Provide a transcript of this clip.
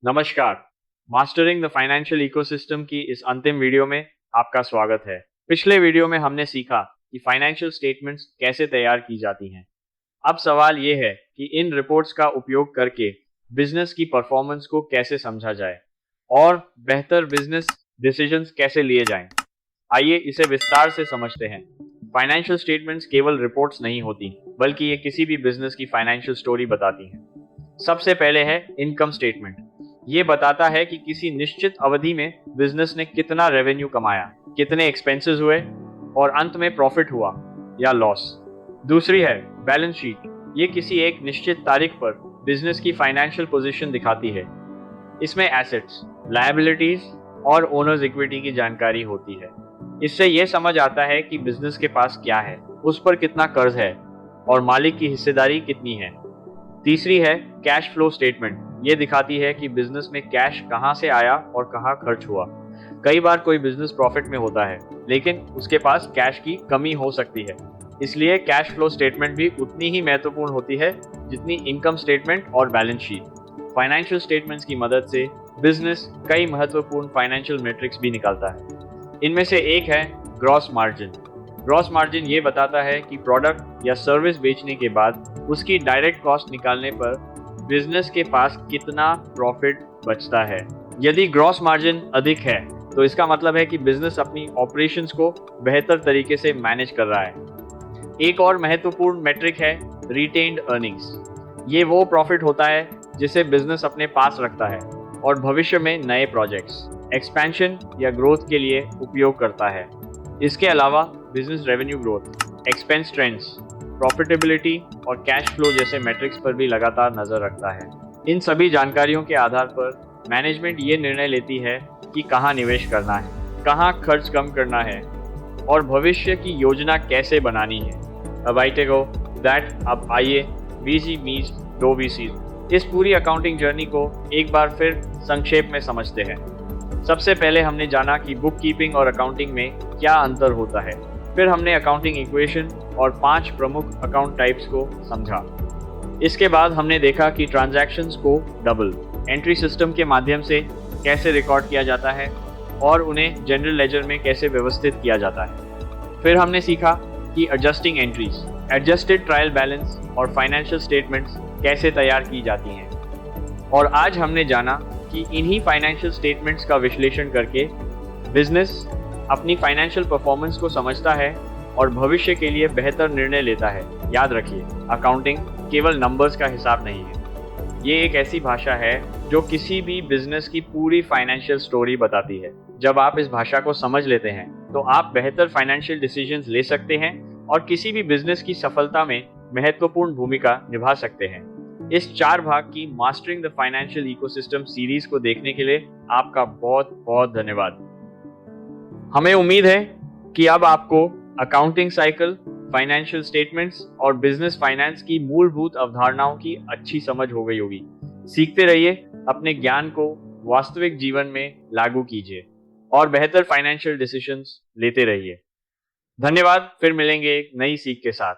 नमस्कार। Mastering the financial ecosystem की इस अंतिम वीडियो में आपका स्वागत है। पिछले वीडियो में हमने सीखा कि फाइनेंशियल स्टेटमेंट्स कैसे तैयार की जाती हैं। अब सवाल ये है कि इन रिपोर्ट्स का उपयोग करके बिजनेस की परफॉर्मेंस को कैसे समझा जाए और बेहतर बिजनेस डिसीजंस कैसे लिए जाएं। आइए इसे विस्तार से समझते हैं। फाइनेंशियल स्टेटमेंट्स केवल रिपोर्ट्स नहीं होती, बल्कि ये किसी भी बिजनेस की फाइनेंशियल स्टोरी बताती हैं। सबसे पहले है इनकम स्टेटमेंट। ये बताता है कि किसी निश्चित अवधि में बिजनेस ने कितना रेवेन्यू कमाया, कितने एक्सपेंसेस हुए और अंत में प्रॉफिट हुआ या लॉस। दूसरी है बैलेंस शीट। ये किसी एक निश्चित तारीख पर बिजनेस की फाइनेंशियल पोजीशन दिखाती है। इसमें एसेट्स, लायबिलिटीज और ओनर्स इक्विटी की जानकारी होती है। इससे यह समझ आता है कि बिजनेस के पास क्या है, उस पर कितना कर्ज है और मालिक की हिस्सेदारी कितनी है। तीसरी है कैश फ्लो स्टेटमेंट। ये दिखाती है कि बिजनेस में कैश कहाँ से आया और कहाँ खर्च हुआ। कई बार कोई बिजनेस प्रॉफिट में होता है, लेकिन उसके पास कैश की कमी हो सकती है। इसलिए कैश फ्लो स्टेटमेंट भी उतनी ही महत्वपूर्ण होती है जितनी इनकम स्टेटमेंट और बैलेंस शीट। फाइनेंशियल स्टेटमेंट्स की मदद से बिजनेस कई महत्वपूर्ण फाइनेंशियल मैट्रिक्स भी निकालता है। इनमें से एक है ग्रॉस मार्जिन। ग्रॉस मार्जिन ये बताता है कि प्रोडक्ट या सर्विस बेचने के बाद उसकी डायरेक्ट कॉस्ट निकालने पर बिजनेस के पास कितना प्रॉफिट बचता है। यदि ग्रॉस मार्जिन अधिक है तो इसका मतलब है कि बिजनेस अपनी ऑपरेशंस को बेहतर तरीके से मैनेज कर रहा है। एक और महत्वपूर्ण मेट्रिक है रिटेन्ड अर्निंग्स। ये वो प्रॉफिट होता है जिसे बिजनेस अपने पास रखता है और भविष्य में नए प्रोजेक्ट्स, एक्सपेंशन या ग्रोथ के लिए उपयोग करता है। इसके अलावा business revenue growth, expense trends, profitability और कैश फ्लो जैसे मैट्रिक्स पर भी लगातार नजर रखता है। इन सभी जानकारियों के आधार पर मैनेजमेंट ये निर्णय लेती है कि कहाँ निवेश करना है, कहाँ खर्च कम करना है और भविष्य की योजना कैसे बनानी है। अब आइए गो दैट अब आइए वीजी मीज दो वीसी इस पूरी अकाउंटिंग जर्नी को एक बार फिर संक्षेप में समझते हैं। सबसे पहले हमने जाना कि बुक कीपिंग और अकाउंटिंग में क्या अंतर होता है। फिर हमने अकाउंटिंग इक्वेशन और 5 प्रमुख अकाउंट टाइप्स को समझा। इसके बाद हमने देखा कि ट्रांजैक्शंस को डबल एंट्री सिस्टम के माध्यम से कैसे रिकॉर्ड किया जाता है और उन्हें जनरल लेजर में कैसे व्यवस्थित किया जाता है। फिर हमने सीखा कि adjusting entries, adjusted trial balance और फाइनेंशियल स्टेटमेंट्स कैसे तैयार की जाती हैं। और आज हमने जाना कि इन्हीं फाइनेंशियल स्टेटमेंट्स का विश्लेषण करके बिजनेस अपनी फाइनेंशियल परफॉर्मेंस को समझता है और भविष्य के लिए बेहतर निर्णय लेता है। याद रखिए, अकाउंटिंग केवल नंबर्स का हिसाब नहीं है। ये एक ऐसी भाषा है जो किसी भी बिजनेस की पूरी फाइनेंशियल स्टोरी बताती है। जब आप इस भाषा को समझ लेते हैं तो आप बेहतर फाइनेंशियल डिसीजंस ले सकते हैं और किसी भी बिजनेस की सफलता में महत्वपूर्ण भूमिका निभा सकते हैं। इस 4 भाग की mastering the financial ecosystem series को देखने के लिए आपका बहुत बहुत धन्यवाद। हमें उम्मीद है कि अब आपको अकाउंटिंग साइकिल, फाइनेंशियल स्टेटमेंट्स और बिजनेस फाइनेंस की मूलभूत अवधारणाओं की अच्छी समझ हो गई होगी। सीखते रहिए, अपने ज्ञान को वास्तविक जीवन में लागू कीजिए और बेहतर फाइनेंशियल डिसीजंस लेते रहिए। धन्यवाद। फिर मिलेंगे एक नई सीख के साथ।